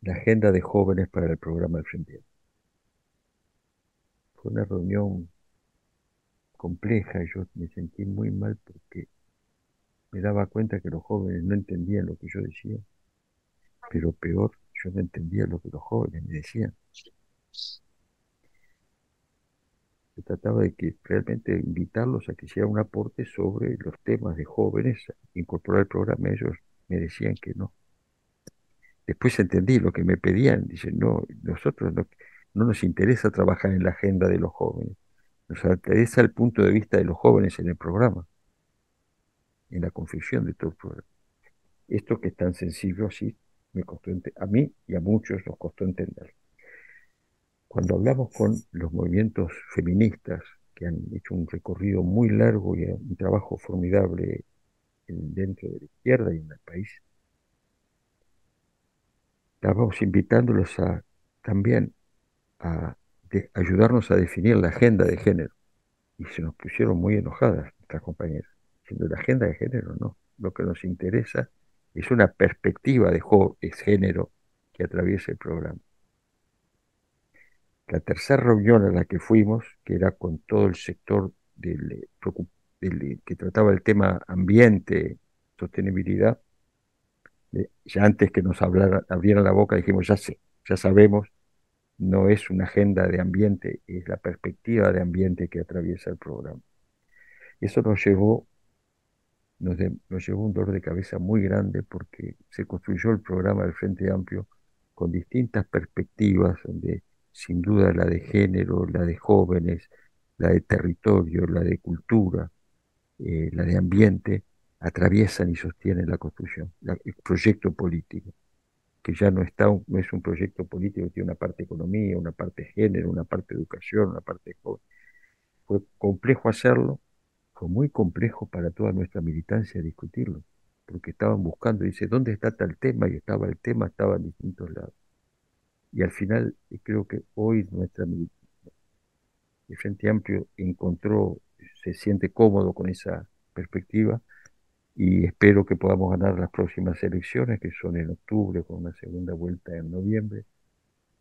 la agenda de jóvenes para el programa del Frente Amplio. Fue una reunión compleja y yo me sentí muy mal porque me daba cuenta que los jóvenes no entendían lo que yo decía, pero peor, yo no entendía lo que los jóvenes me decían. Se trataba de que realmente invitarlos a que hicieran un aporte sobre los temas de jóvenes, incorporar el programa. Ellos me decían que no. Después entendí lo que me pedían. Dicen, no, nosotros no nos interesa trabajar en la agenda de los jóvenes. Nos interesa el punto de vista de los jóvenes en el programa, en la confección de todo el programa. Esto que es tan sencillo así, a mí y a muchos nos costó entender. Cuando hablamos con los movimientos feministas que han hecho un recorrido muy largo y un trabajo formidable dentro de la izquierda y en el país, estábamos invitándolos también a ayudarnos a definir la agenda de género. Y se nos pusieron muy enojadas nuestras compañeras, diciendo la agenda de género no. Lo que nos interesa es una perspectiva de género que atraviese el programa. La tercera reunión a la que fuimos, que era con todo el sector que trataba el tema ambiente, sostenibilidad, ya antes que nos abrieran la boca dijimos, ya sabemos, no es una agenda de ambiente, es la perspectiva de ambiente que atraviesa el programa. Eso nos llevó un dolor de cabeza muy grande porque se construyó el programa del Frente Amplio con distintas perspectivas, donde sin duda la de género, la de jóvenes, la de territorio, la de cultura, la de ambiente, atraviesan y sostienen la construcción, el proyecto político, que ya no es un proyecto político, tiene una parte economía, una parte género, una parte educación, una parte joven. Fue complejo hacerlo, fue muy complejo para toda nuestra militancia discutirlo, porque estaban buscando, dice, ¿dónde está tal tema? Y estaba el tema, estaba en distintos lados. Y al final creo que hoy el Frente Amplio se siente cómodo con esa perspectiva y espero que podamos ganar las próximas elecciones, que son en octubre, con una segunda vuelta en noviembre.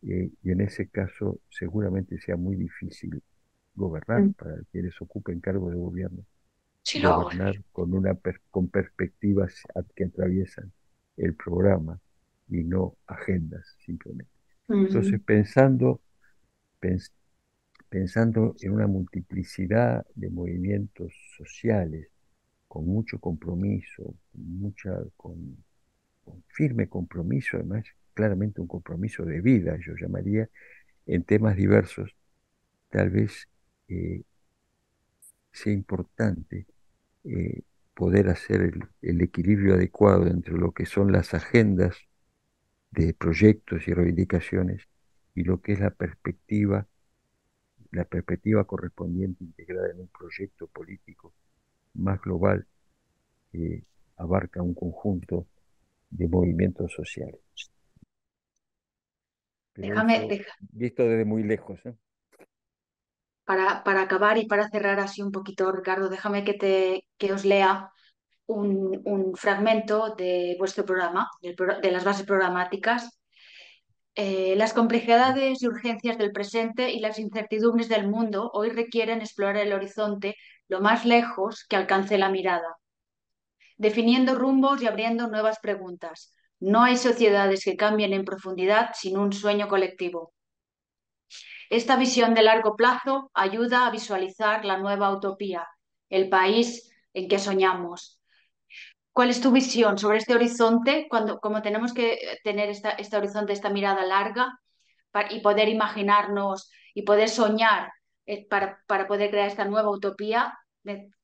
Y en ese caso seguramente sea muy difícil gobernar Mm. para quienes ocupen cargo de gobierno, Sí, gobernar con perspectivas que atraviesan el programa y no agendas simplemente. Entonces, Ujú. pens- pensando en una multiplicidad de movimientos sociales, con mucho compromiso, con firme compromiso, además claramente un compromiso de vida, yo llamaría, en temas diversos, tal vez eh, sea importante eh, poder hacer el equilibrio adecuado entre lo que son las agendas de proyectos y reivindicaciones y lo que es la perspectiva correspondiente integrada en un proyecto político más global que abarca un conjunto de movimientos sociales. Pero Déjame, eso visto desde muy lejos, ¿eh? para acabar y para cerrar así un poquito, Ricardo, déjame que os lea un fragmento de vuestro programa, de las bases programáticas. Las complejidades y urgencias del presente y las incertidumbres del mundo hoy requieren explorar el horizonte lo más lejos que alcance la mirada, definiendo rumbos y abriendo nuevas preguntas. No hay sociedades que cambien en profundidad sin un sueño colectivo. Esta visión de largo plazo ayuda a visualizar la nueva utopía, el país en que soñamos. ¿Cuál es tu visión sobre este horizonte cuando como tenemos que tener este horizonte, esta mirada larga y poder imaginarnos y poder soñar para poder crear esta nueva utopía?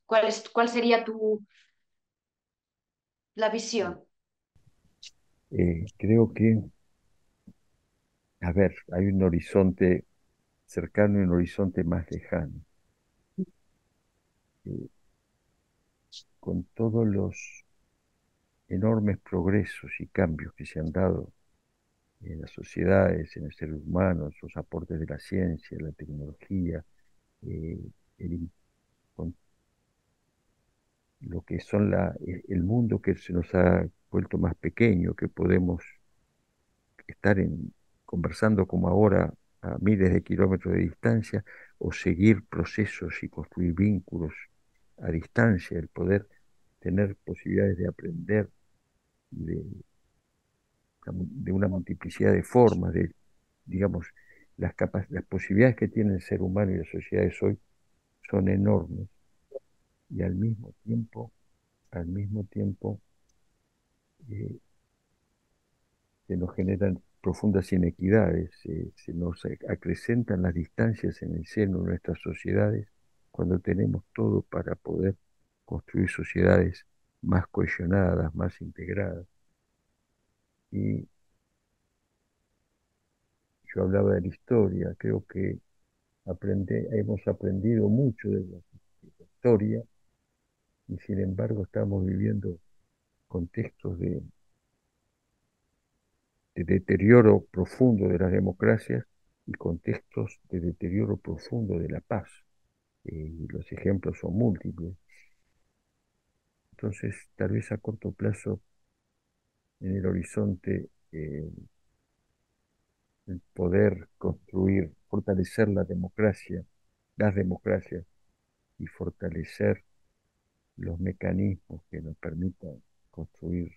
¿Cuál sería la visión? Creo que, a ver, hay un horizonte cercano y un horizonte más lejano. Eh, con todos los enormes progresos y cambios que se han dado en las sociedades, en el ser humano, los aportes de la ciencia, la tecnología, eh, el- con lo que son el mundo que se nos ha vuelto más pequeño, que podemos estar conversando como ahora a miles de kilómetros de distancia o seguir procesos y construir vínculos a distancia, el poder tener posibilidades de aprender de, de una multiplicidad de formas, digamos, las posibilidades que tiene el ser humano y las sociedades hoy son enormes y al mismo tiempo eh, se nos generan profundas inequidades, se nos acrecentan las distancias en el seno de nuestras sociedades cuando tenemos todo para poder construir sociedades más cohesionadas, más integradas. Y yo hablaba de la historia, creo que hemos aprendido mucho de la historia y sin embargo estamos viviendo contextos de deterioro profundo de las democracias y contextos de deterioro profundo de la paz. Y los ejemplos son múltiples. Entonces, tal vez a corto plazo, en el horizonte, el poder construir, fortalecer la democracia, las democracias y fortalecer los mecanismos que nos permitan construir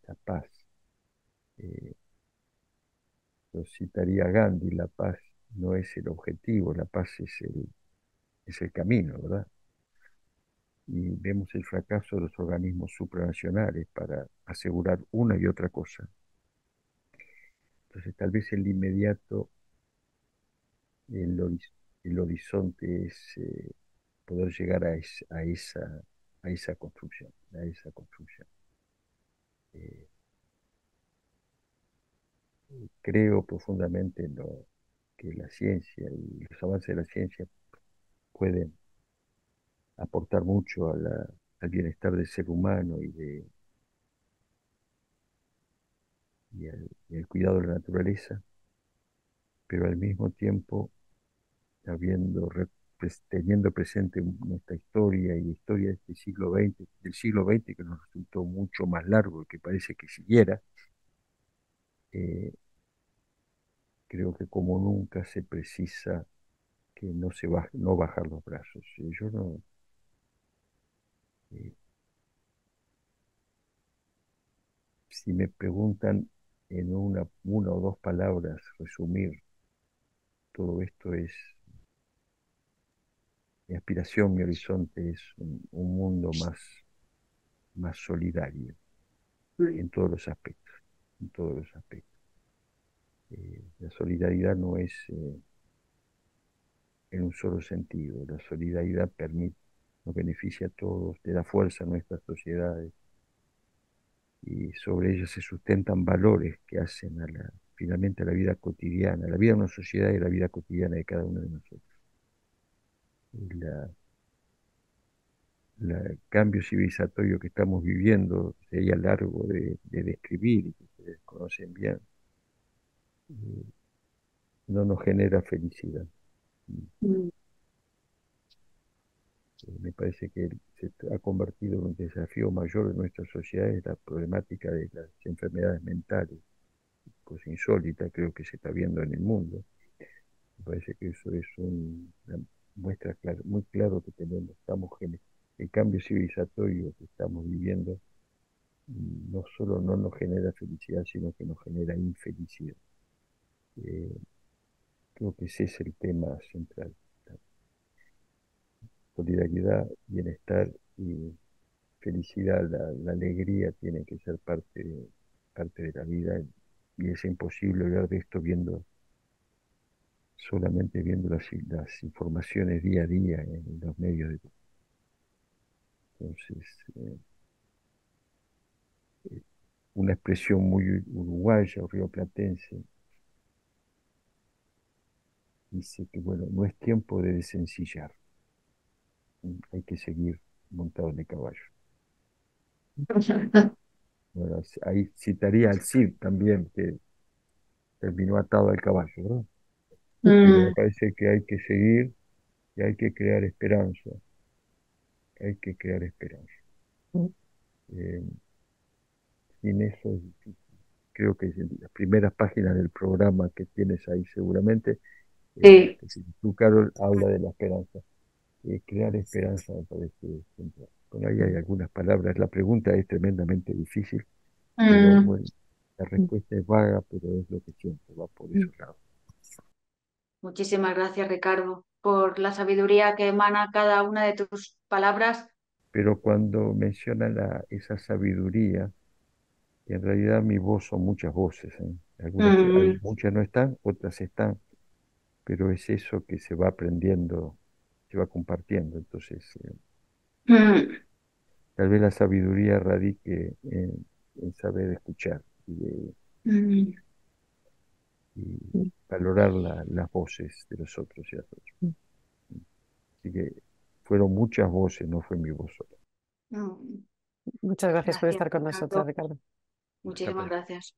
la paz. Yo citaría a Gandhi: la paz no es el objetivo, la paz es el camino, ¿verdad? Y vemos el fracaso de los organismos supranacionales para asegurar una y otra cosa. Entonces, tal vez el inmediato, el, el horizonte es poder llegar a esa construcción, a esa construcción. Eh, Creo profundamente en que la ciencia y los avances de la ciencia pueden aportar mucho al bienestar del ser humano y al cuidado de la naturaleza, pero al mismo tiempo teniendo presente nuestra historia y la historia de este siglo XX, del siglo XX, que nos resultó mucho más largo y que parece que siguiera. Creo que como nunca se precisa que no bajar los brazos. Yo no, eh, si me preguntan en una o dos palabras resumir todo esto, es mi aspiración, mi horizonte es un mundo más solidario en todos los aspectos, en todos los aspectos. La solidaridad no es en un solo sentido. La solidaridad nos beneficia a todos, le da fuerza a nuestras sociedades y sobre ellas se sustentan valores que hacen finalmente a la vida cotidiana, la vida de una sociedad y la vida cotidiana de cada uno de nosotros. Y el cambio civilizatorio que estamos viviendo sería largo de describir y que ustedes conocen bien, eh, no nos genera felicidad. Mm. Me parece que se ha convertido en un desafío mayor en nuestras sociedades la problemática de las enfermedades mentales, cosa insólita, creo que se está viendo en el mundo. Me parece que eso es una muestra muy claro que el cambio civilizatorio que estamos viviendo no solo no nos genera felicidad, sino que nos genera infelicidad. Eh, Creo que ese es el tema central. Solidaridad, bienestar y felicidad, la alegría tiene que ser parte de la vida y es imposible hablar de esto solamente viendo las informaciones día a día en los medios de... Entonces, eh, una expresión muy uruguaya o rioplatense dice que, bueno, no es tiempo de desencillar, hay que seguir montado en el caballo. Bueno, ahí citaría al Cid también, que terminó atado al caballo, ¿verdad? Pero me Mm. parece que hay que seguir y hay que crear esperanza, hay que crear esperanza. Eh, Sin eso es difícil. Creo que en las primeras páginas del programa que tienes ahí seguramente, Sí. tú, Carol, habla de la esperanza. Crear esperanza me parece central. Bueno, ahí hay algunas palabras. La pregunta es tremendamente difícil, pero Mm. bueno, la respuesta es vaga, pero es lo que siento, va por esos lados. Muchísimas gracias, Ricardo, por la sabiduría que emana cada una de tus palabras. Pero cuando menciona esa sabiduría, en realidad mi voz son muchas voces, ¿eh? Mm. Muchas no están, otras están, pero es eso que se va aprendiendo, se va compartiendo. Entonces, Mm. tal vez la sabiduría radique en saber escuchar Mm. y valorar las voces de los otros y las otras. Así que fueron muchas voces, no fue mi voz sola. Muchas gracias por Gracias, estar con nosotras, Ricardo. Ricardo. Muchísimas gracias.